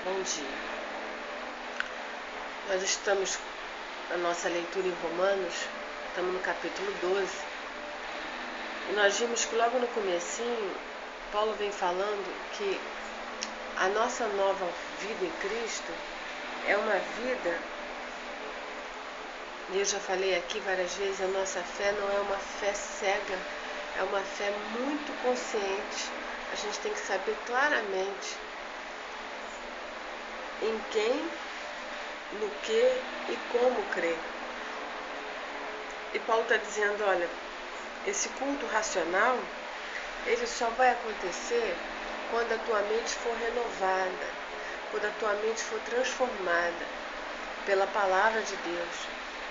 Bom dia. Nós estamos na nossa leitura em Romanos, estamos no capítulo 12, e nós vimos que logo no comecinho, Paulo vem falando que a nossa nova vida em Cristo é uma vida, e eu já falei aqui várias vezes, a nossa fé não é uma fé cega, é uma fé muito consciente. A gente tem que saber claramente em quem, no que e como crer. E Paulo está dizendo, olha, esse culto racional, ele só vai acontecer quando a tua mente for renovada, quando a tua mente for transformada pela palavra de Deus,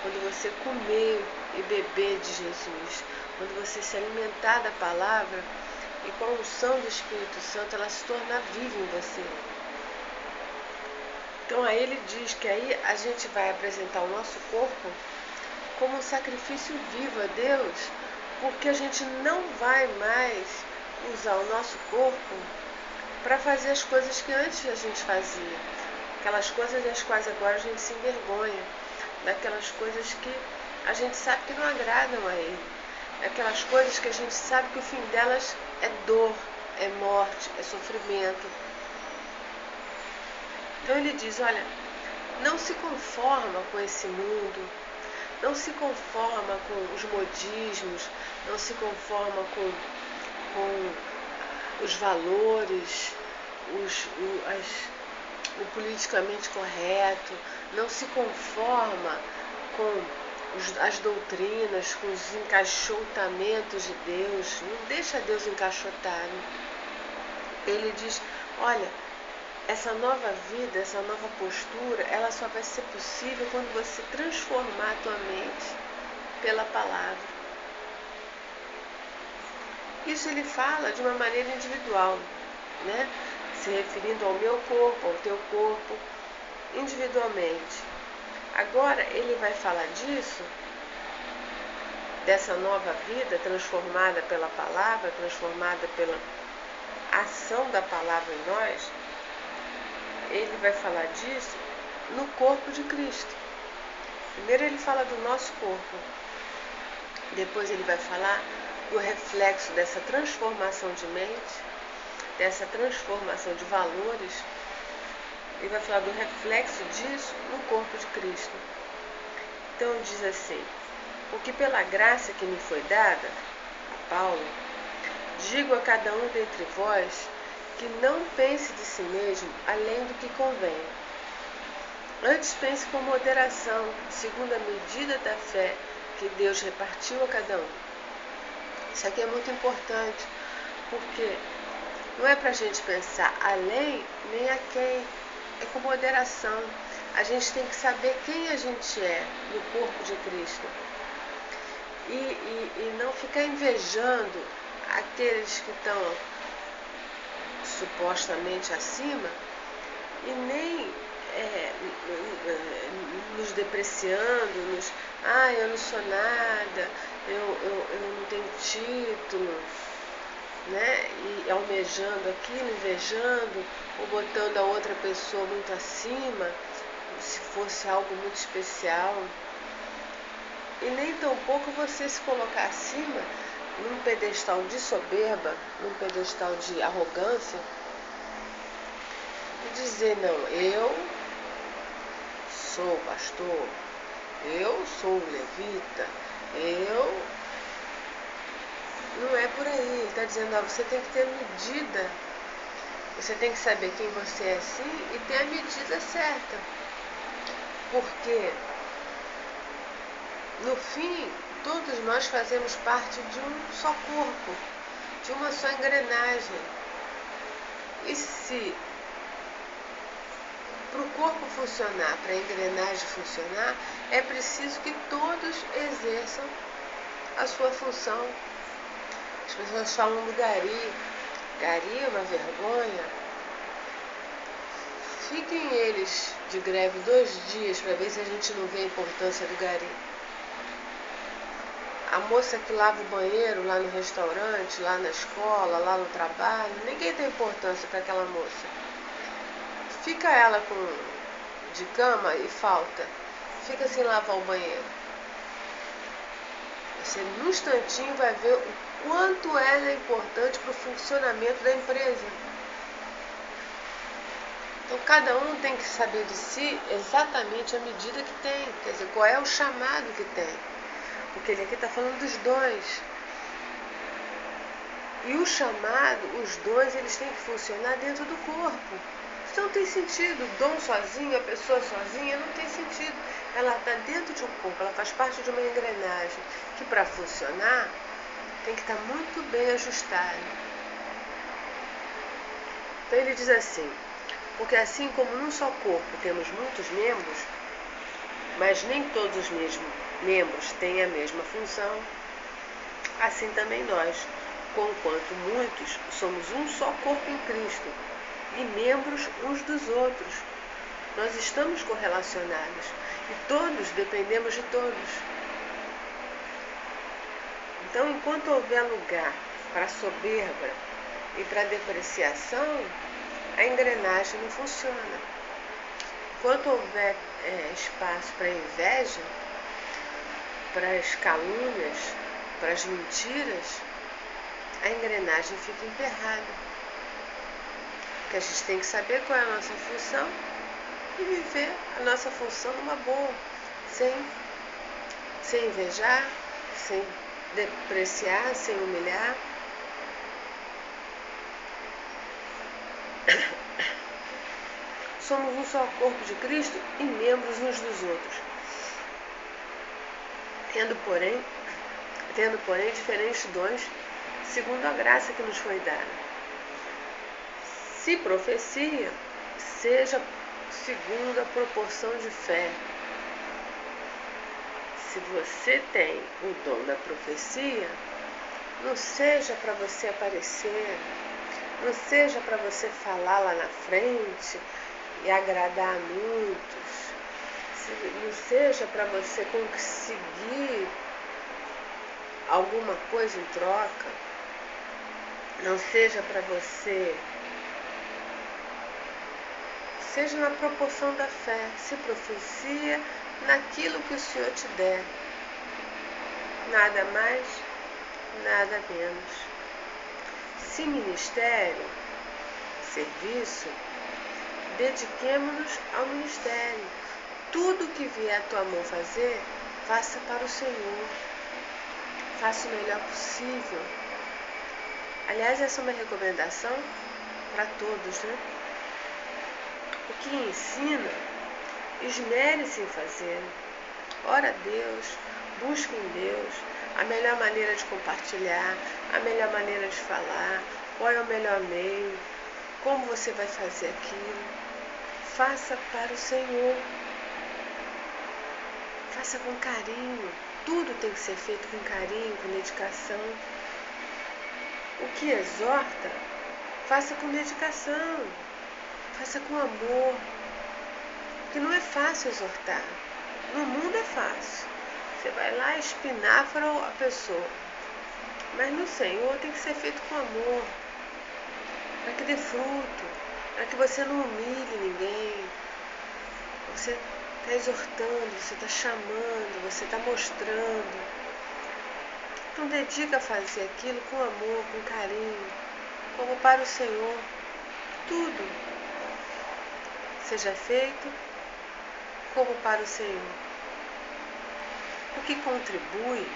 quando você comer e beber de Jesus, quando você se alimentar da palavra e com a unção do Espírito Santo ela se tornar viva em você. Então aí ele diz que aí a gente vai apresentar o nosso corpo como um sacrifício vivo a Deus, porque a gente não vai mais usar o nosso corpo para fazer as coisas que antes a gente fazia, aquelas coisas das quais agora a gente se envergonha, daquelas coisas que a gente sabe que não agradam a Ele, daquelas coisas que a gente sabe que o fim delas é dor, é morte, é sofrimento. Então ele diz, olha, não se conforma com esse mundo, não se conforma com os modismos, não se conforma com os valores, o politicamente correto, não se conforma com as doutrinas, com os encaixotamentos de Deus, não deixa Deus encaixotar. Ele diz, olha, essa nova vida, essa nova postura, ela só vai ser possível quando você transformar a tua mente pela palavra. Isso ele fala de uma maneira individual, né? Se referindo ao meu corpo, ao teu corpo, individualmente. Agora ele vai falar disso, dessa nova vida transformada pela palavra, transformada pela ação da palavra em nós. Ele vai falar disso no corpo de Cristo. Primeiro ele fala do nosso corpo, depois ele vai falar do reflexo dessa transformação de mente, dessa transformação de valores. Ele vai falar do reflexo disso no corpo de Cristo. Então diz assim, porque pela graça que me foi dada, a Paulo, digo a cada um dentre vós, que não pense de si mesmo além do que convém. Antes pense com moderação, segundo a medida da fé que Deus repartiu a cada um. Isso aqui é muito importante, porque não é para a gente pensar além nem a quem, é com moderação. A gente tem que saber quem a gente é no corpo de Cristo e não ficar invejando aqueles que estão supostamente acima e nem nos depreciando, eu não sou nada, eu não tenho título, né? E almejando aquilo, invejando, ou botando a outra pessoa muito acima, se fosse algo muito especial. E nem tampouco você se colocar acima num pedestal de soberba, num pedestal de arrogância, e dizer, não, eu sou pastor, eu sou levita, não é por aí. Ele está dizendo, você tem que ter medida, você tem que saber quem você é sim e ter a medida certa, porque no fim todos nós fazemos parte de um só corpo, de uma só engrenagem. E se para o corpo funcionar, para a engrenagem funcionar, é preciso que todos exerçam a sua função. As pessoas falam do gari. Gari é uma vergonha. Fiquem eles de greve 2 dias para ver se a gente não vê a importância do gari. A moça que lava o banheiro lá no restaurante, lá na escola, lá no trabalho, ninguém tem importância para aquela moça. Fica ela de cama e falta. Fica sem lavar o banheiro. Você, num instantinho, vai ver o quanto ela é importante para o funcionamento da empresa. Então, cada um tem que saber de si exatamente a medida que tem. Quer dizer, qual é o chamado que tem. Porque ele aqui está falando dos dons. E o chamado, os dons, eles têm que funcionar dentro do corpo. Isso não tem sentido. O dom sozinho, a pessoa sozinha, não tem sentido. Ela está dentro de um corpo, ela faz parte de uma engrenagem que, para funcionar, tem que estar muito bem ajustada. Então ele diz assim: porque assim como num só corpo temos muitos membros, mas nem todos os mesmos membros têm a mesma função, assim também nós, conquanto muitos, somos um só corpo em Cristo e membros uns dos outros. Nós estamos correlacionados e todos dependemos de todos. Então, enquanto houver lugar para soberba e para depreciação, a engrenagem não funciona. Enquanto houver espaço para inveja, para as calúnias, para as mentiras, a engrenagem fica emperrada. Porque a gente tem que saber qual é a nossa função e viver a nossa função numa boa, sem invejar, sem depreciar, sem humilhar. Somos um só corpo de Cristo e membros uns dos outros, tendo porém diferentes dons, segundo a graça que nos foi dada. Se profecia, seja segundo a proporção de fé. Se você tem o dom da profecia, não seja para você aparecer, não seja para você falar lá na frente e agradar a muitos, não seja para você conseguir alguma coisa em troca, não seja para você, seja na proporção da fé, se profecia naquilo que o Senhor te der, nada mais, nada menos. Se ministério, serviço, dediquemo-nos ao ministério. Tudo que vier a tua mão fazer, faça para o Senhor. Faça o melhor possível. Aliás, essa é uma recomendação para todos, né? O que ensina, esmere-se em fazer. Ora a Deus, busque em Deus a melhor maneira de compartilhar, a melhor maneira de falar, qual é o melhor meio, como você vai fazer aquilo. Faça para o Senhor. Faça com carinho. Tudo tem que ser feito com carinho, com dedicação. O que exorta, faça com dedicação. Faça com amor. Porque não é fácil exortar. No mundo é fácil. Você vai lá espinafra a pessoa. Mas no Senhor tem que ser feito com amor. Para que dê fruto. Para que você não humilhe ninguém. Você está exortando, você está chamando, você está mostrando. Então dedica a fazer aquilo com amor, com carinho, como para o Senhor. Tudo seja feito como para o Senhor. O que contribui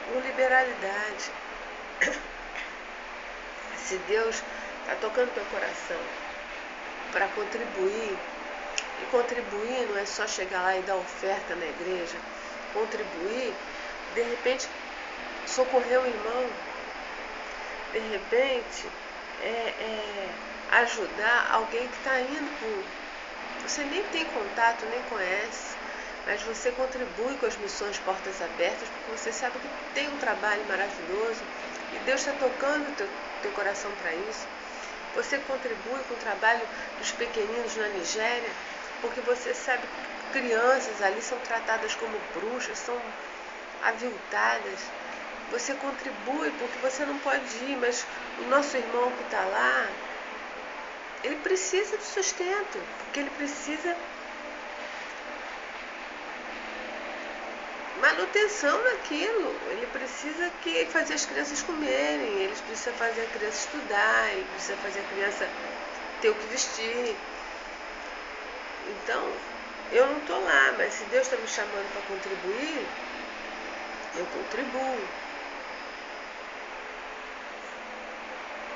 com liberalidade. Se Deus está tocando teu coração para contribuir, e contribuir não é só chegar lá e dar oferta na igreja. Contribuir, de repente, socorrer o irmão. De repente, ajudar alguém que está indo por... Você nem tem contato, nem conhece, mas você contribui com as missões Portas Abertas, porque você sabe que tem um trabalho maravilhoso e Deus está tocando o teu coração para isso. Você contribui com o trabalho dos pequeninos na Nigéria, porque você sabe que crianças ali são tratadas como bruxas, são aviltadas. Você contribui porque você não pode ir, mas o nosso irmão que está lá, Ele precisa de sustento, porque ele precisa manutenção daquilo. Ele precisa fazer as crianças comerem, ele precisa fazer a criança estudar, ele precisa fazer a criança ter o que vestir. Então, eu não estou lá, mas se Deus está me chamando para contribuir, eu contribuo.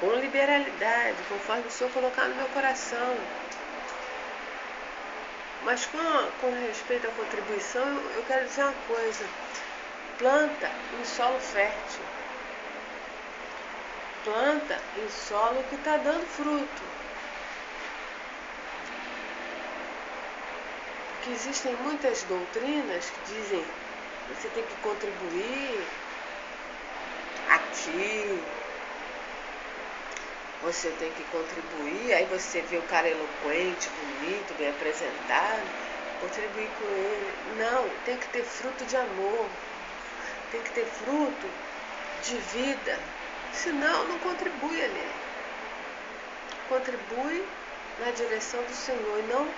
Com liberalidade, conforme o Senhor colocar no meu coração. Mas com respeito à contribuição, eu quero dizer uma coisa. Planta em solo fértil. Planta em solo que está dando fruto. Porque existem muitas doutrinas que dizem que você tem que contribuir aqui, você tem que contribuir, aí você vê o cara eloquente, bonito, bem apresentado, contribuir com ele. Não, tem que ter fruto de amor, tem que ter fruto de vida, senão não contribui ali. Contribui na direção do Senhor e não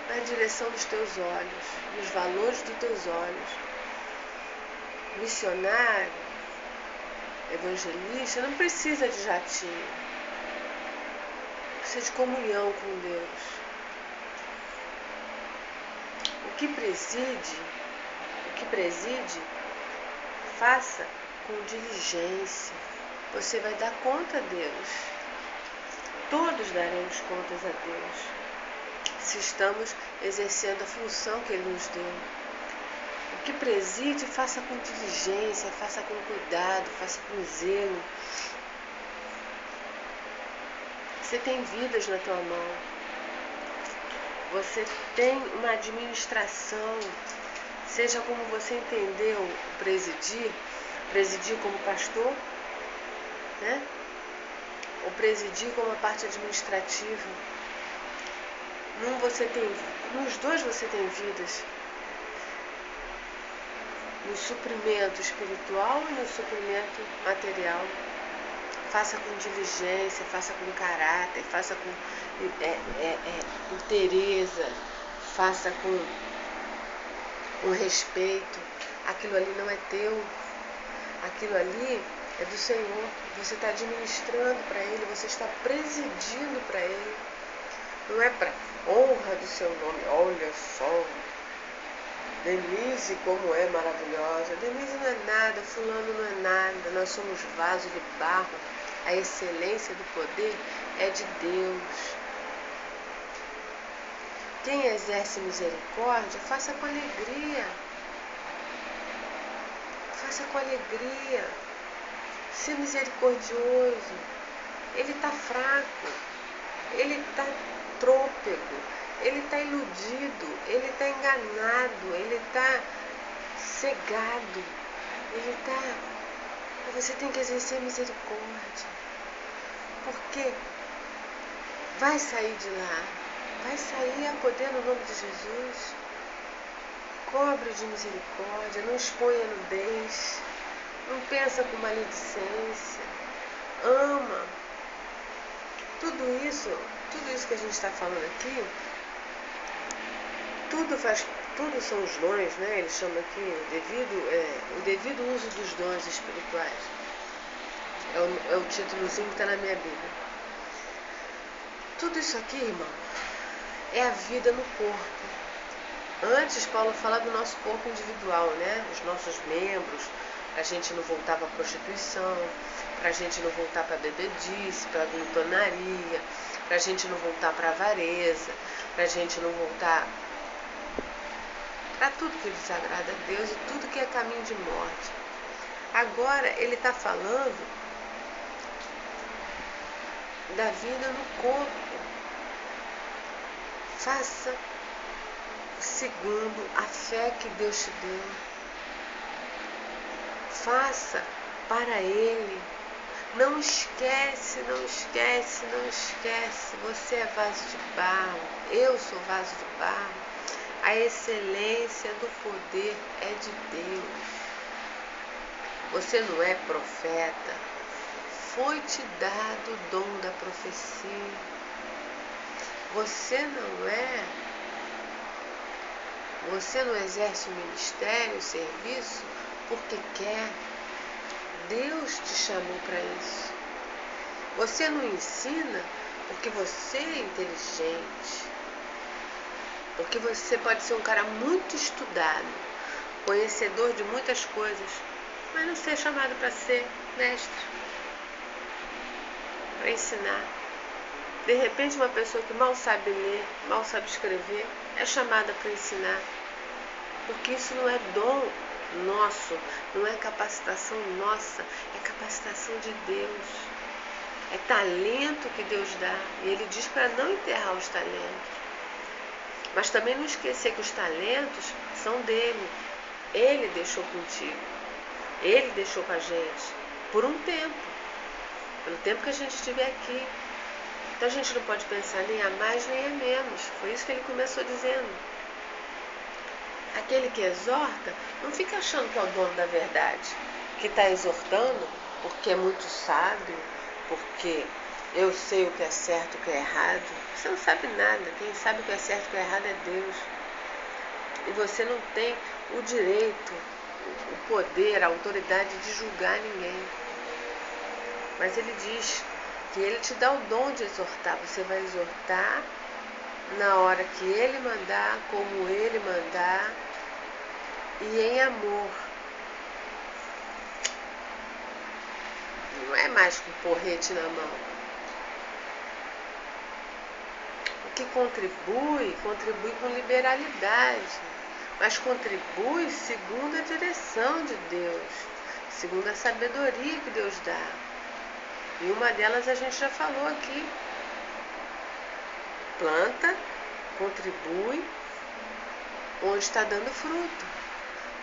na direção dos teus olhos, nos valores dos teus olhos. Missionário, evangelista, não precisa de jatinho. Precisa de comunhão com Deus. O que preside, faça com diligência. Você vai dar conta a Deus. Todos daremos contas a Deus, se estamos exercendo a função que Ele nos deu. O que preside, faça com diligência, faça com cuidado, faça com zelo. Você tem vidas na tua mão. Você tem uma administração. Seja como você entendeu o presidir como pastor, né? Ou presidir como a parte administrativa. Nos dois você tem vidas. No suprimento espiritual e no suprimento material. Faça com diligência, faça com caráter, faça com interesa, faça com respeito. Aquilo ali não é teu, aquilo ali é do Senhor. Você está administrando para Ele, você está presidindo para Ele. Não é para honra do seu nome. Olha só, Denise como é maravilhosa. Denise não é nada, fulano não é nada. Nós somos vaso de barro. A excelência do poder é de Deus. Quem exerce misericórdia, faça com alegria. Faça com alegria. Ser misericordioso. Ele está fraco. Ele está trôpego. Ele está iludido. Ele está enganado. Ele está cegado. Ele está... Você tem que exercer misericórdia. Porque vai sair de lá. Vai sair a poder no nome de Jesus. Cobre de misericórdia. Não exponha nudez. Não pensa com maledicência. Ama. Tudo isso que a gente está falando aqui, tudo são os dons, né? Ele chama aqui o devido uso dos dons espirituais. É o títulozinho que está na minha Bíblia. Tudo isso aqui, irmão, é a vida no corpo. Antes, Paulo fala do nosso corpo individual, né? Os nossos membros, para a gente não voltar para a prostituição, para a gente não voltar para a bebedice, para a glutonaria, para a gente não voltar para a avareza, para a gente não voltar para tudo que desagrada a Deus e tudo que é caminho de morte. Agora ele está falando da vida no corpo. Faça segundo a fé que Deus te deu. Faça para Ele. Não esquece, não esquece, não esquece. Você é vaso de barro. Eu sou vaso de barro. A excelência do poder é de Deus. Você não é profeta. Foi te dado o dom da profecia. Você não exerce o ministério, o serviço, porque quer. Deus te chamou para isso. Você não ensina porque você é inteligente, porque você pode ser um cara muito estudado, conhecedor de muitas coisas, mas não ser chamado para ser mestre, para ensinar. De repente, uma pessoa que mal sabe ler, mal sabe escrever, é chamada para ensinar, porque isso não é dom nosso, não é capacitação nossa, é capacitação de Deus. É talento que Deus dá, e Ele diz para não enterrar os talentos. Mas também não esquecer que os talentos são dele. Ele deixou contigo, Ele deixou com a gente, por um tempo, pelo tempo que a gente estiver aqui. Então a gente não pode pensar nem a mais nem a menos. Foi isso que ele começou dizendo. Aquele que exorta, não fica achando que é o dono da verdade, que está exortando porque é muito sábio, porque eu sei o que é certo e o que é errado. Você não sabe nada. Quem sabe o que é certo e o que é errado é Deus. E você não tem o direito, o poder, a autoridade de julgar ninguém. Mas ele diz que ele te dá o dom de exortar. Você vai exortar na hora que ele mandar, como ele mandar, e em amor. Não é mais com porrete na mão. O que contribui com liberalidade, mas contribui segundo a direção de Deus, segundo a sabedoria que Deus dá. E uma delas a gente já falou aqui. Planta, contribui, onde está dando fruto.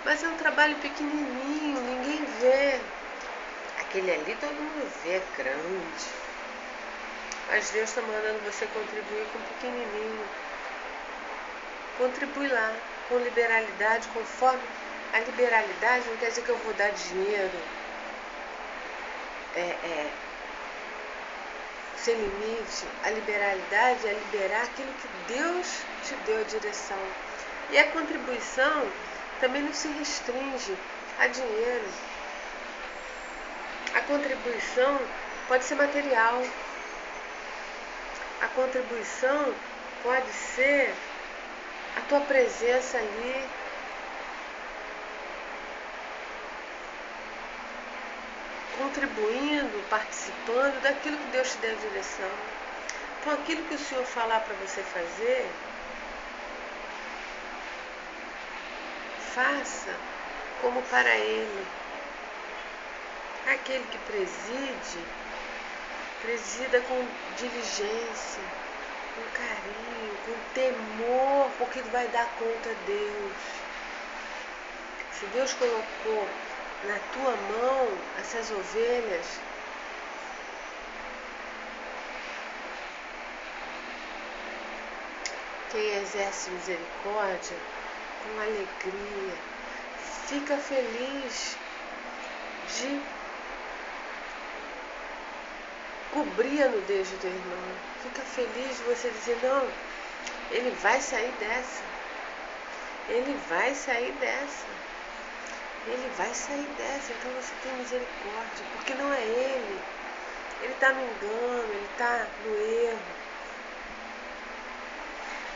Mas é um trabalho pequenininho, ninguém vê. Aquele ali todo mundo vê, é grande. Mas Deus está mandando você contribuir com pequenininho. Contribui lá, com liberalidade, conforme. A liberalidade não quer dizer que eu vou dar dinheiro sem limite. A liberalidade é liberar aquilo que Deus te deu a direção. E a contribuição também não se restringe a dinheiro. A contribuição pode ser material. A contribuição pode ser a tua presença ali. Contribuindo, participando daquilo que Deus te deu a direção. Então, aquilo que o Senhor falar para você fazer, faça como para Ele. Aquele que presida com diligência, com carinho, com temor, porque Ele vai dar conta a Deus. Se Deus colocou na tua mão essas ovelhas, quem exerce misericórdia com alegria, fica feliz de cobrir a nudez do teu irmão. Fica feliz de você dizer, não, ele vai sair dessa. Ele vai sair dessa. Ele vai sair dessa. Então você tem misericórdia, porque não é ele. Ele está no engano, ele está no erro.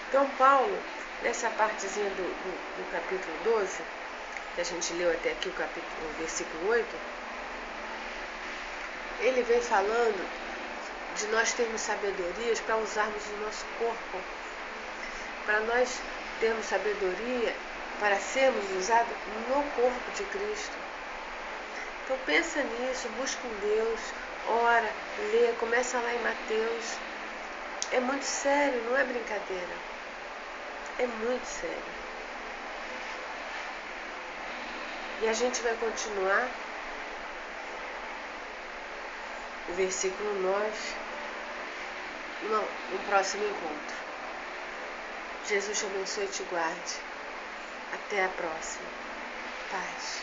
Então Paulo, nessa partezinha do capítulo 12, que a gente leu até aqui o versículo 8, ele vem falando de nós termos sabedorias para usarmos o nosso corpo, para nós termos sabedoria para sermos usados no corpo de Cristo. Então pensa nisso, busca em Deus, ora, lê, começa lá em Mateus. É muito sério, não é brincadeira. É muito sério. E a gente vai continuar o versículo 9 no próximo encontro. Jesus te abençoe e te guarde. Até a próxima. Paz.